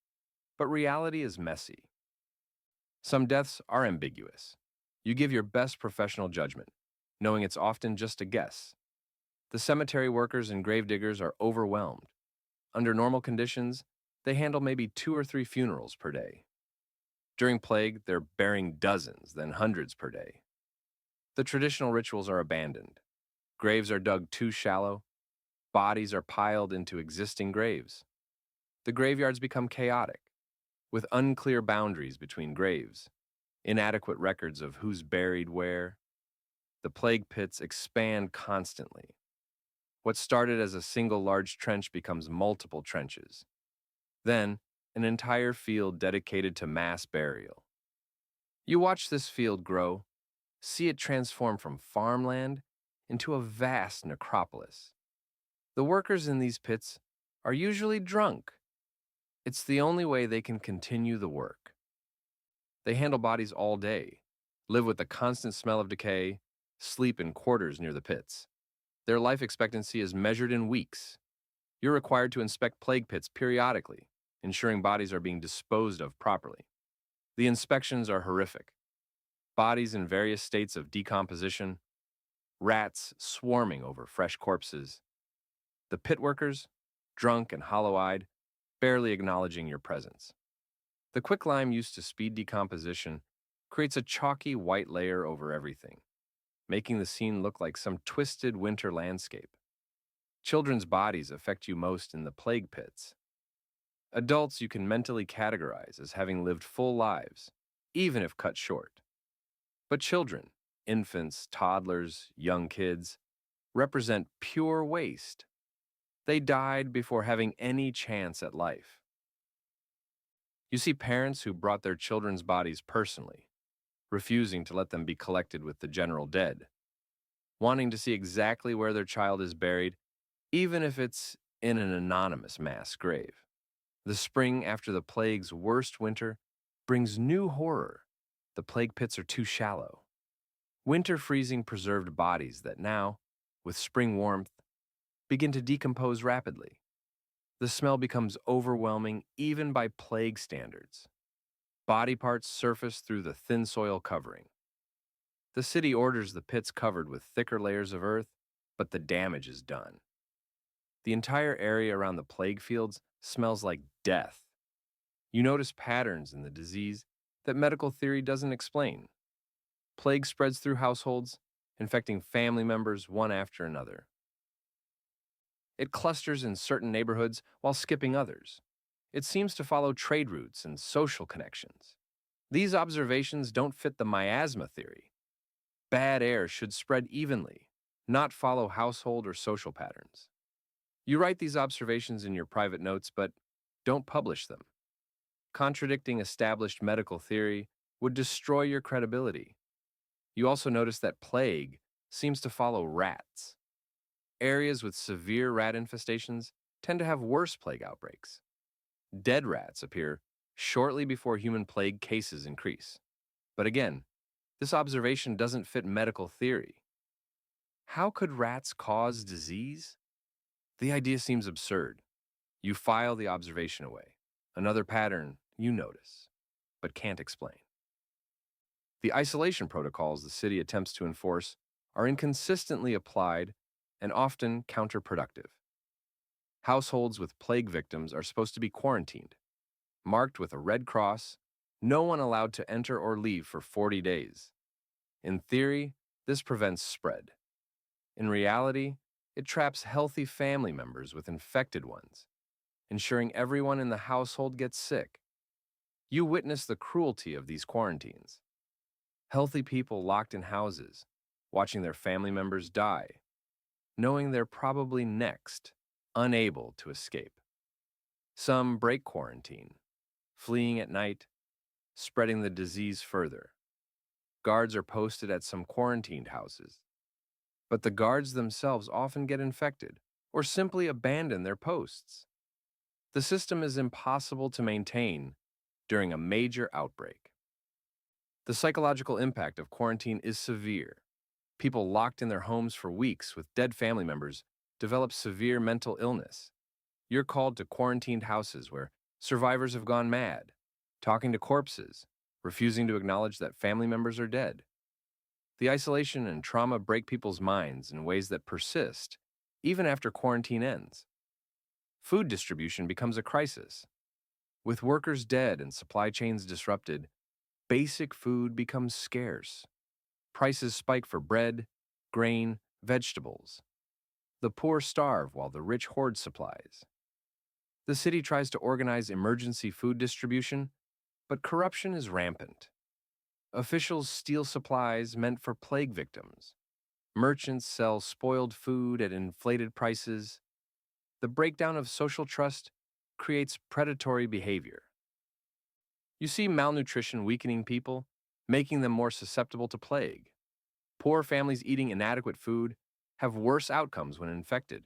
but reality is messy. Some deaths are ambiguous. You give your best professional judgment, knowing it's often just a guess. The cemetery workers and gravediggers are overwhelmed. Under normal conditions, they handle maybe 2 or 3 funerals per day. During plague, they're burying dozens, then hundreds per day. The traditional rituals are abandoned. Graves are dug too shallow. Bodies are piled into existing graves. The graveyards become chaotic, with unclear boundaries between graves, inadequate records of who's buried where. The plague pits expand constantly. What started as a single large trench becomes multiple trenches. Then, an entire field dedicated to mass burial. You watch this field grow, see it transform from farmland into a vast necropolis. The workers in these pits are usually drunk. It's the only way they can continue the work. They handle bodies all day, live with the constant smell of decay, sleep in quarters near the pits. Their life expectancy is measured in weeks. You're required to inspect plague pits periodically, ensuring bodies are being disposed of properly. The inspections are horrific. Bodies in various states of decomposition, rats swarming over fresh corpses, the pit workers, drunk and hollow-eyed, barely acknowledging your presence. The quicklime used to speed decomposition creates a chalky white layer over everything, making the scene look like some twisted winter landscape. Children's bodies affect you most in the plague pits. Adults you can mentally categorize as having lived full lives, even if cut short. But children, infants, toddlers, young kids, represent pure waste. They died before having any chance at life. You see parents who brought their children's bodies personally, refusing to let them be collected with the general dead, wanting to see exactly where their child is buried, even if it's in an anonymous mass grave. The spring after the plague's worst winter brings new horror. The plague pits are too shallow. Winter freezing preserved bodies that now, with spring warmth, begin to decompose rapidly. The smell becomes overwhelming even by plague standards. Body parts surface through the thin soil covering. The city orders the pits covered with thicker layers of earth, but the damage is done. The entire area around the plague fields smells like death. You notice patterns in the disease that medical theory doesn't explain. Plague spreads through households, infecting family members one after another. It clusters in certain neighborhoods while skipping others. It seems to follow trade routes and social connections. These observations don't fit the miasma theory. Bad air should spread evenly, not follow household or social patterns. You write these observations in your private notes, but don't publish them. Contradicting established medical theory would destroy your credibility. You also notice that plague seems to follow rats. Areas with severe rat infestations tend to have worse plague outbreaks. Dead rats appear shortly before human plague cases increase. But again, this observation doesn't fit medical theory. How could rats cause disease? The idea seems absurd. You file the observation away. Another pattern you notice, but can't explain. The isolation protocols the city attempts to enforce are inconsistently applied and often counterproductive. Households with plague victims are supposed to be quarantined, marked with a red cross, no one allowed to enter or leave for 40 days. In theory, this prevents spread. In reality, it traps healthy family members with infected ones, ensuring everyone in the household gets sick. You witness the cruelty of these quarantines. Healthy people locked in houses, watching their family members die, knowing they're probably next, unable to escape. Some break quarantine, fleeing at night, spreading the disease further. Guards are posted at some quarantined houses, but the guards themselves often get infected or simply abandon their posts. The system is impossible to maintain during a major outbreak. The psychological impact of quarantine is severe. People locked in their homes for weeks with dead family members develop severe mental illness. You're called to quarantined houses where survivors have gone mad, talking to corpses, refusing to acknowledge that family members are dead. The isolation and trauma break people's minds in ways that persist, even after quarantine ends. Food distribution becomes a crisis. With workers dead and supply chains disrupted, basic food becomes scarce. Prices spike for bread, grain, vegetables. The poor starve while the rich hoard supplies. The city tries to organize emergency food distribution, but corruption is rampant. Officials steal supplies meant for plague victims. Merchants sell spoiled food at inflated prices. The breakdown of social trust creates predatory behavior. You see malnutrition weakening people, making them more susceptible to plague. Poor families eating inadequate food have worse outcomes when infected.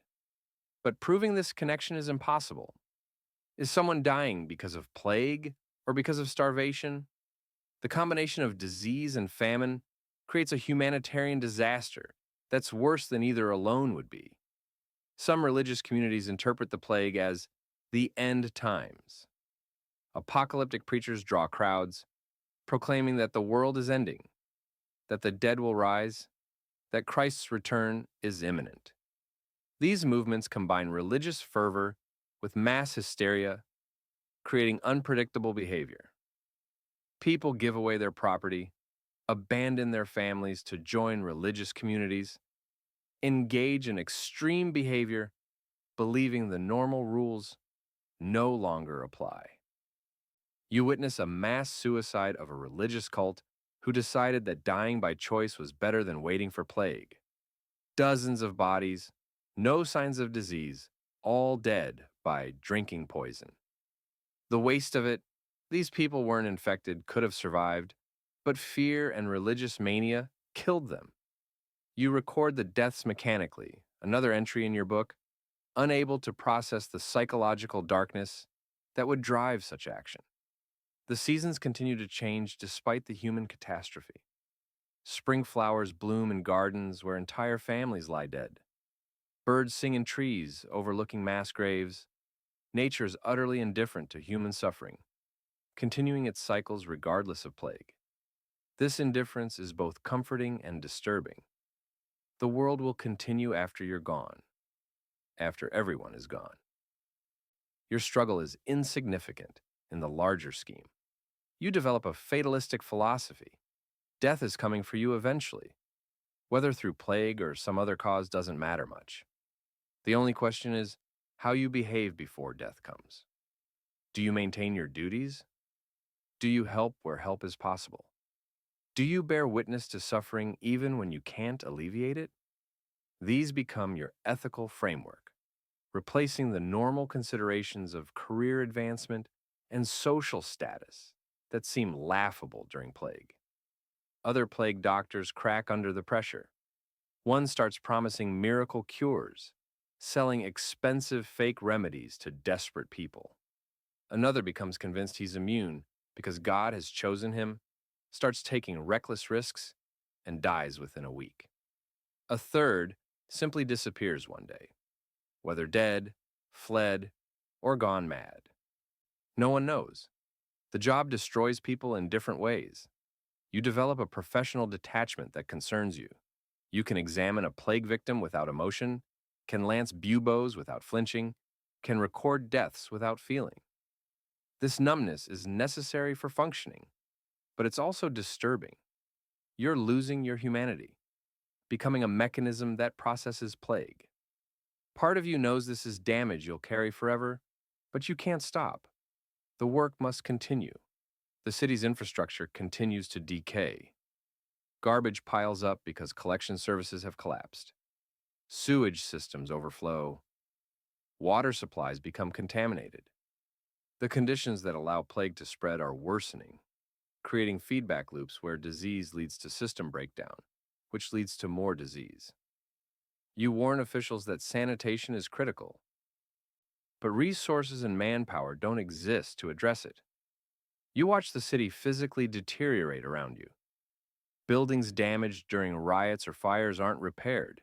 But proving this connection is impossible. Is someone dying because of plague or because of starvation? The combination of disease and famine creates a humanitarian disaster that's worse than either alone would be. Some religious communities interpret the plague as the end times. Apocalyptic preachers draw crowds, proclaiming that the world is ending, that the dead will rise, that Christ's return is imminent. These movements combine religious fervor with mass hysteria, creating unpredictable behavior. People give away their property, abandon their families to join religious communities, engage in extreme behavior, believing the normal rules no longer apply. You witness a mass suicide of a religious cult who decided that dying by choice was better than waiting for plague. Dozens of bodies, no signs of disease, all dead by drinking poison. The waste of it, these people weren't infected, could have survived, but fear and religious mania killed them. You record the deaths mechanically, another entry in your book, unable to process the psychological darkness that would drive such action. The seasons continue to change despite the human catastrophe. Spring flowers bloom in gardens where entire families lie dead. Birds sing in trees overlooking mass graves. Nature is utterly indifferent to human suffering, continuing its cycles regardless of plague. This indifference is both comforting and disturbing. The world will continue after you're gone, after everyone is gone. Your struggle is insignificant in the larger scheme. You develop a fatalistic philosophy. Death is coming for you eventually. Whether through plague or some other cause doesn't matter much. The only question is how you behave before death comes. Do you maintain your duties? Do you help where help is possible? Do you bear witness to suffering even when you can't alleviate it? These become your ethical framework, replacing the normal considerations of career advancement and social status that seem laughable during plague. Other plague doctors crack under the pressure. One starts promising miracle cures, selling expensive fake remedies to desperate people. Another becomes convinced he's immune because God has chosen him, starts taking reckless risks, and dies within a week. A third simply disappears one day, whether dead, fled, or gone mad. No one knows. The job destroys people in different ways. You develop a professional detachment that concerns you. You can examine a plague victim without emotion, can lance buboes without flinching, can record deaths without feeling. This numbness is necessary for functioning, but it's also disturbing. You're losing your humanity, becoming a mechanism that processes plague. Part of you knows this is damage you'll carry forever, but you can't stop. The work must continue. The city's infrastructure continues to decay. Garbage piles up because collection services have collapsed. Sewage systems overflow. Water supplies become contaminated. The conditions that allow plague to spread are worsening, creating feedback loops where disease leads to system breakdown, which leads to more disease. You warn officials that sanitation is critical, but resources and manpower don't exist to address it. You watch the city physically deteriorate around you. Buildings damaged during riots or fires aren't repaired.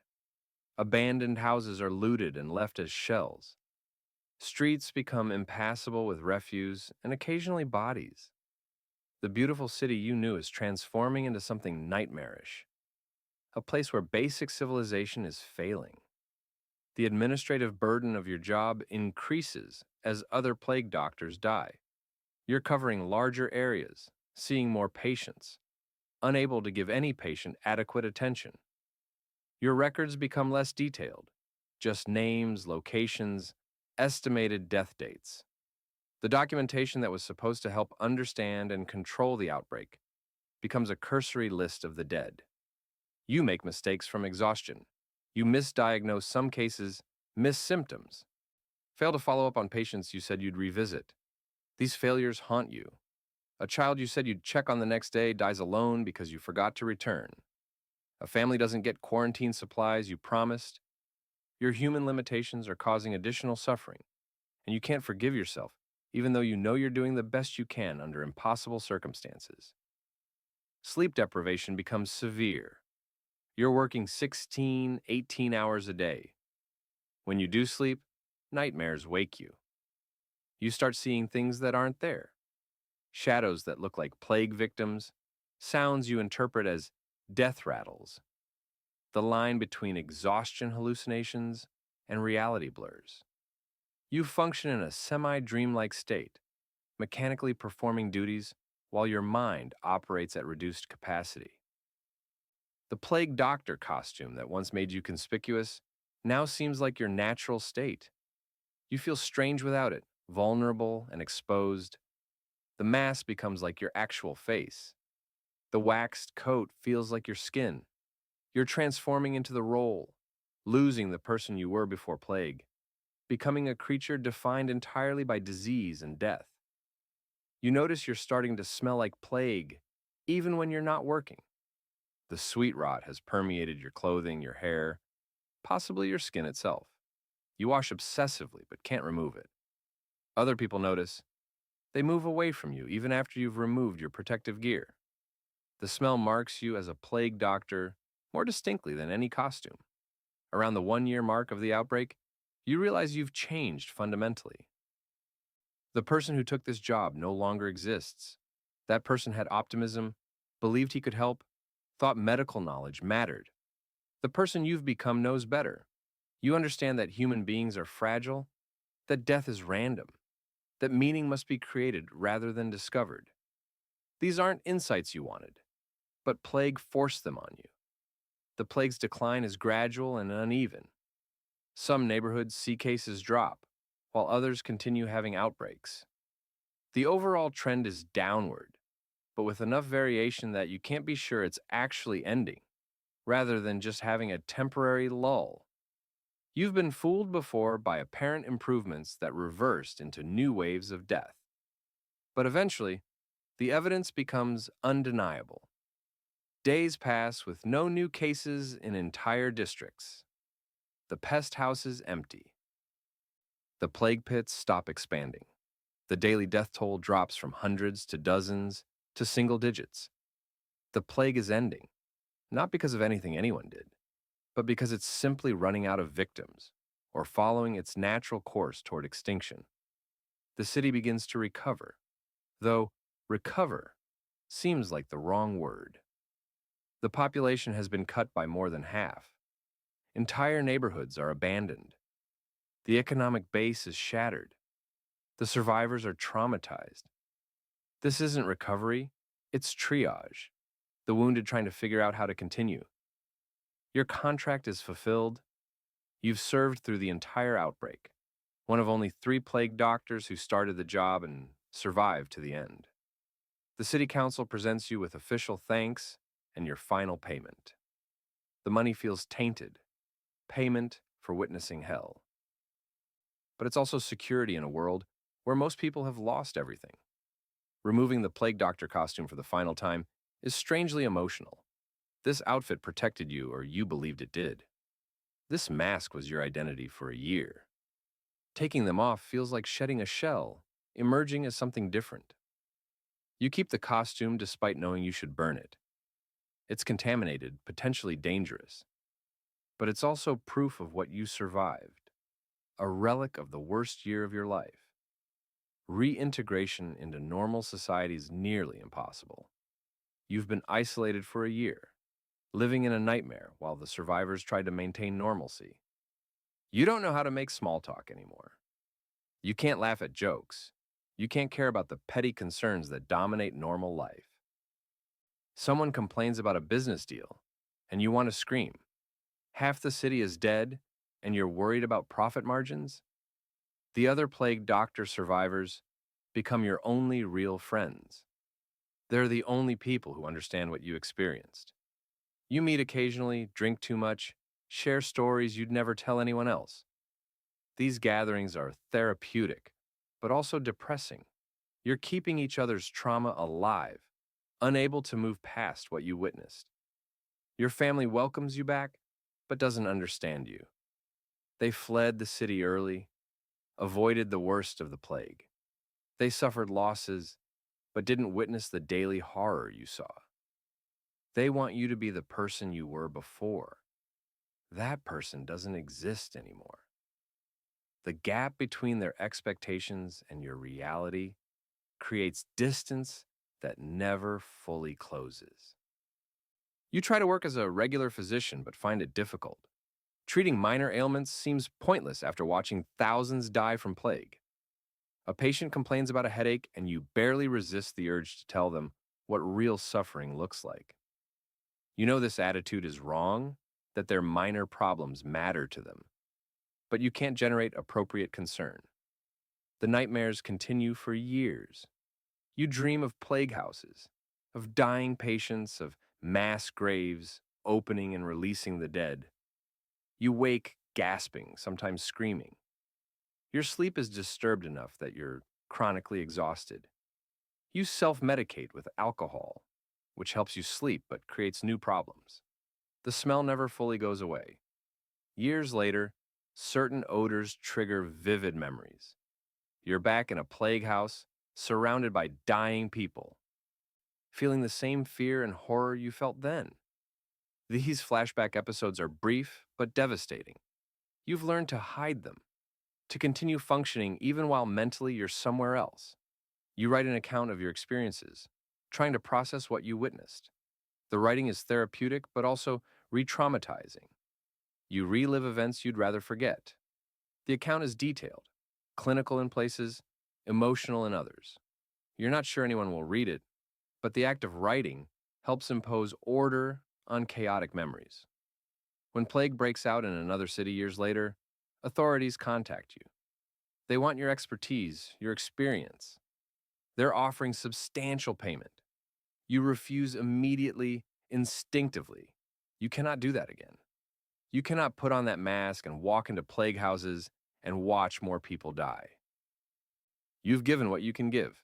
Abandoned houses are looted and left as shells. Streets become impassable with refuse and occasionally bodies. The beautiful city you knew is transforming into something nightmarish, a place where basic civilization is failing. The administrative burden of your job increases as other plague doctors die. You're covering larger areas, seeing more patients, unable to give any patient adequate attention. Your records become less detailed, just names, locations, estimated death dates. The documentation that was supposed to help understand and control the outbreak becomes a cursory list of the dead. You make mistakes from exhaustion. You misdiagnose some cases, miss symptoms, fail to follow up on patients you said you'd revisit. These failures haunt you. A child you said you'd check on the next day dies alone because you forgot to return. A family doesn't get quarantine supplies you promised. Your human limitations are causing additional suffering, and you can't forgive yourself, even though you know you're doing the best you can under impossible circumstances. Sleep deprivation becomes severe. You're working 16, 18 hours a day. When you do sleep, nightmares wake you. You start seeing things that aren't there, shadows that look like plague victims, sounds you interpret as death rattles. The line between exhaustion hallucinations and reality blurs. You function in a semi-dreamlike state, mechanically performing duties while your mind operates at reduced capacity. The plague doctor costume that once made you conspicuous now seems like your natural state. You feel strange without it, vulnerable and exposed. The mask becomes like your actual face. The waxed coat feels like your skin. You're transforming into the role, losing the person you were before plague, becoming a creature defined entirely by disease and death. You notice you're starting to smell like plague, even when you're not working. The sweet rot has permeated your clothing, your hair, possibly your skin itself. You wash obsessively but can't remove it. Other people notice. They move away from you even after you've removed your protective gear. The smell marks you as a plague doctor more distinctly than any costume. Around the 1-year mark of the outbreak, you realize you've changed fundamentally. The person who took this job no longer exists. That person had optimism, believed he could help, thought medical knowledge mattered. The person you've become knows better. You understand that human beings are fragile, that death is random, that meaning must be created rather than discovered. These aren't insights you wanted, but plague forced them on you. The plague's decline is gradual and uneven. Some neighborhoods see cases drop, while others continue having outbreaks. The overall trend is downward, but with enough variation that you can't be sure it's actually ending, rather than just having a temporary lull. You've been fooled before by apparent improvements that reversed into new waves of death. But eventually, the evidence becomes undeniable. Days pass with no new cases in entire districts. The pest houses empty. The plague pits stop expanding. The daily death toll drops from hundreds to dozens to single digits. The plague is ending, not because of anything anyone did, but because it's simply running out of victims or following its natural course toward extinction. The city begins to recover, though recover seems like the wrong word. The population has been cut by more than half. Entire neighborhoods are abandoned. The economic base is shattered. The survivors are traumatized. This isn't recovery, it's triage. The wounded trying to figure out how to continue. Your contract is fulfilled. You've served through the entire outbreak. One of only 3 plague doctors who started the job and survived to the end. The city council presents you with official thanks and your final payment. The money feels tainted. Payment for witnessing hell. But it's also security in a world where most people have lost everything. Removing the plague doctor costume for the final time is strangely emotional. This outfit protected you, or you believed it did. This mask was your identity for a year. Taking them off feels like shedding a shell, emerging as something different. You keep the costume despite knowing you should burn it. It's contaminated, potentially dangerous. But it's also proof of what you survived, a relic of the worst year of your life. Reintegration into normal society is nearly impossible. You've been isolated for a year, living in a nightmare while the survivors tried to maintain normalcy. You don't know how to make small talk anymore. You can't laugh at jokes. You can't care about the petty concerns that dominate normal life. Someone complains about a business deal, and you want to scream. Half the city is dead, and you're worried about profit margins? The other plague doctor survivors become your only real friends. They're the only people who understand what you experienced. You meet occasionally, drink too much, share stories you'd never tell anyone else. These gatherings are therapeutic, but also depressing. You're keeping each other's trauma alive, unable to move past what you witnessed. Your family welcomes you back, but doesn't understand you. They fled the city early, avoided the worst of the plague. They suffered losses, but didn't witness the daily horror you saw. They want you to be the person you were before. That person doesn't exist anymore. The gap between their expectations and your reality creates distance that never fully closes. You try to work as a regular physician but find it difficult. Treating minor ailments seems pointless after watching thousands die from plague. A patient complains about a headache and you barely resist the urge to tell them what real suffering looks like. You know this attitude is wrong, that their minor problems matter to them, but you can't generate appropriate concern. The nightmares continue for years. You dream of plague houses, of dying patients, of mass graves, opening and releasing the dead. You wake gasping, sometimes screaming. Your sleep is disturbed enough that you're chronically exhausted. You self-medicate with alcohol, which helps you sleep but creates new problems. The smell never fully goes away. Years later, certain odors trigger vivid memories. You're back in a plague house, surrounded by dying people, feeling the same fear and horror you felt then. These flashback episodes are brief but devastating. You've learned to hide them, to continue functioning even while mentally you're somewhere else. You write an account of your experiences, trying to process what you witnessed. The writing is therapeutic but also re-traumatizing. You relive events you'd rather forget. The account is detailed, clinical in places, emotional in others. You're not sure anyone will read it, but the act of writing helps impose order on chaotic memories. When plague breaks out in another city years later, authorities contact you. They want your expertise, your experience. They're offering substantial payment. You refuse immediately, instinctively. You cannot do that again. You cannot put on that mask and walk into plague houses and watch more people die. You've given what you can give.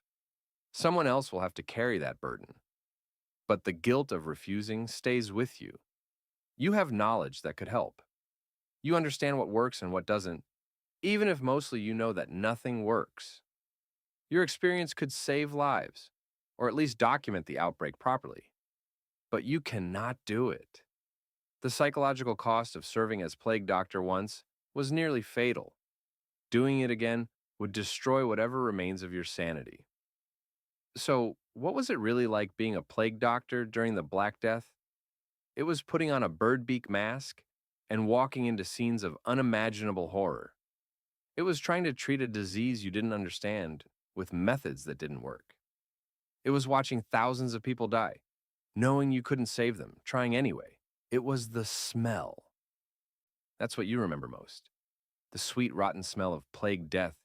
Someone else will have to carry that burden. But the guilt of refusing stays with you. You have knowledge that could help. You understand what works and what doesn't, even if mostly you know that nothing works. Your experience could save lives, or at least document the outbreak properly. But you cannot do it. The psychological cost of serving as plague doctor once was nearly fatal. Doing it again would destroy whatever remains of your sanity. So, what was it really like being a plague doctor during the Black Death? It was putting on a bird beak mask and walking into scenes of unimaginable horror. It was trying to treat a disease you didn't understand with methods that didn't work. It was watching thousands of people die, knowing you couldn't save them, trying anyway. It was the smell. That's what you remember most. The sweet, rotten smell of plague death.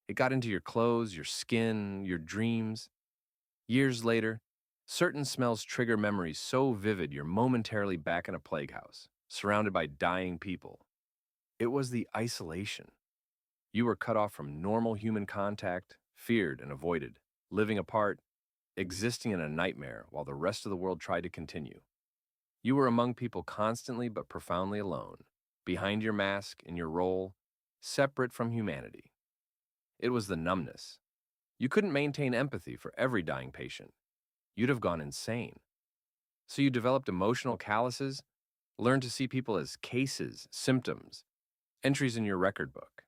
It got into your clothes, your skin, your dreams. Years later, certain smells trigger memories so vivid you're momentarily back in a plague house, surrounded by dying people. It was the isolation. You were cut off from normal human contact, feared and avoided, living apart, existing in a nightmare while the rest of the world tried to continue. You were among people constantly but profoundly alone, behind your mask, in your role, separate from humanity. It was the numbness. You couldn't maintain empathy for every dying patient. You'd have gone insane. So you developed emotional calluses, learned to see people as cases, symptoms, entries in your record book.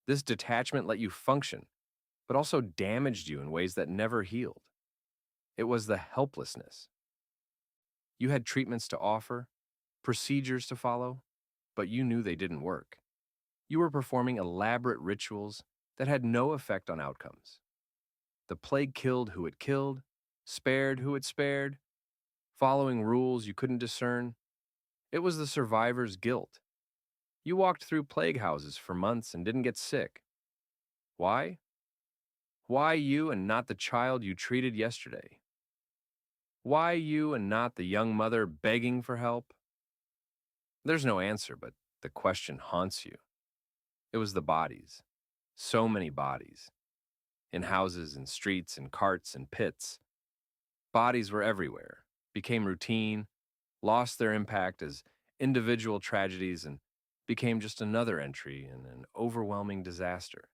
This detachment let you function, but also damaged you in ways that never healed. It was the helplessness. You had treatments to offer, procedures to follow, but you knew they didn't work. You were performing elaborate rituals that had no effect on outcomes. The plague killed who it killed, spared who it spared, following rules you couldn't discern. It was the survivor's guilt. You walked through plague houses for months and didn't get sick. Why? Why you and not the child you treated yesterday? Why you and not the young mother begging for help? There's no answer, but the question haunts you. It was the bodies. So many bodies. In houses and streets and carts and pits. Bodies were everywhere, became routine, lost their impact as individual tragedies, and became just another entry in an overwhelming disaster.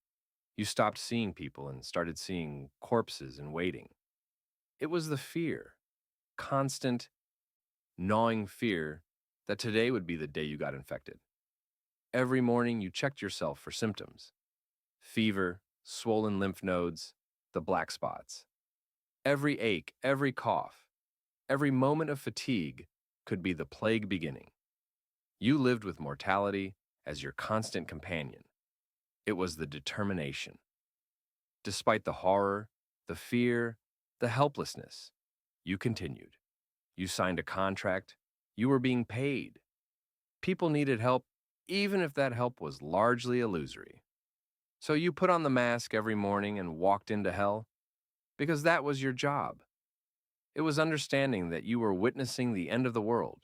You stopped seeing people and started seeing corpses and waiting. It was the fear, constant, gnawing fear that today would be the day you got infected. Every morning you checked yourself for symptoms: fever, swollen lymph nodes, the black spots. Every ache, every cough, every moment of fatigue could be the plague beginning. You lived with mortality as your constant companion. It was the determination. Despite the horror, the fear, the helplessness, you continued. You signed a contract. You were being paid. People needed help, even if that help was largely illusory. So you put on the mask every morning and walked into hell because that was your job. It was understanding that you were witnessing the end of the world.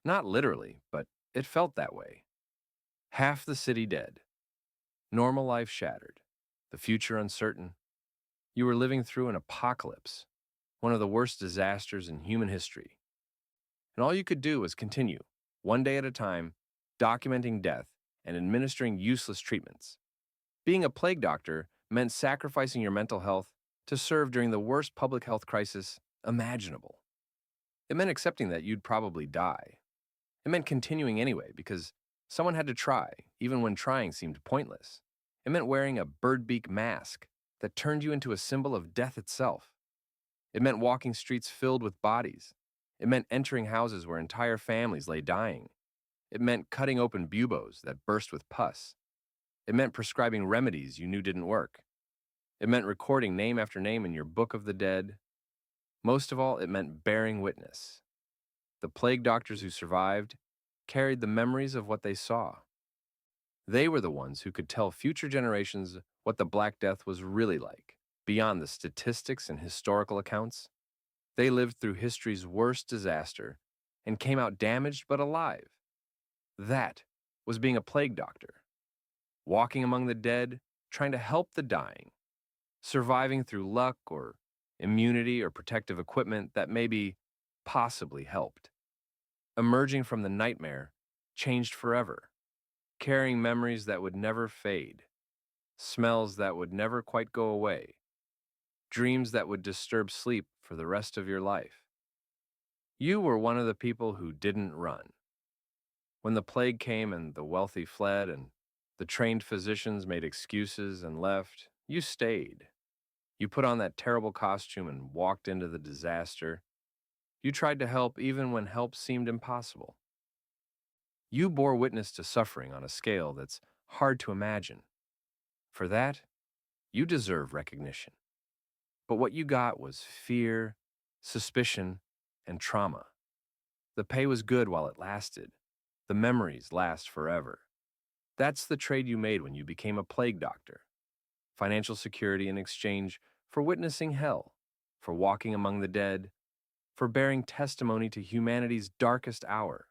Not literally, but it felt that way. Half the city dead. Normal life shattered. The future uncertain. You were living through an apocalypse, one of the worst disasters in human history. And all you could do was continue, one day at a time, documenting death and administering useless treatments. Being a plague doctor meant sacrificing your mental health to serve during the worst public health crisis imaginable. It meant accepting that you'd probably die. It meant continuing anyway because someone had to try, even when trying seemed pointless. It meant wearing a bird beak mask that turned you into a symbol of death itself. It meant walking streets filled with bodies. It meant entering houses where entire families lay dying. It meant cutting open buboes that burst with pus. It meant prescribing remedies you knew didn't work. It meant recording name after name in your book of the dead. Most of all, it meant bearing witness. The plague doctors who survived carried the memories of what they saw. They were the ones who could tell future generations what the Black Death was really like, beyond the statistics and historical accounts. They lived through history's worst disaster and came out damaged but alive. That was being a plague doctor, walking among the dead, trying to help the dying, surviving through luck or immunity or protective equipment that maybe possibly helped. Emerging from the nightmare, changed forever, carrying memories that would never fade, smells that would never quite go away, dreams that would disturb sleep for the rest of your life. You were one of the people who didn't run. When the plague came and the wealthy fled and the trained physicians made excuses and left, you stayed. You put on that terrible costume and walked into the disaster. You tried to help even when help seemed impossible. You bore witness to suffering on a scale that's hard to imagine. For that, you deserve recognition. But what you got was fear, suspicion, and trauma. The pay was good while it lasted. The memories last forever. That's the trade you made when you became a plague doctor. Financial security in exchange for witnessing hell, for walking among the dead, for bearing testimony to humanity's darkest hour.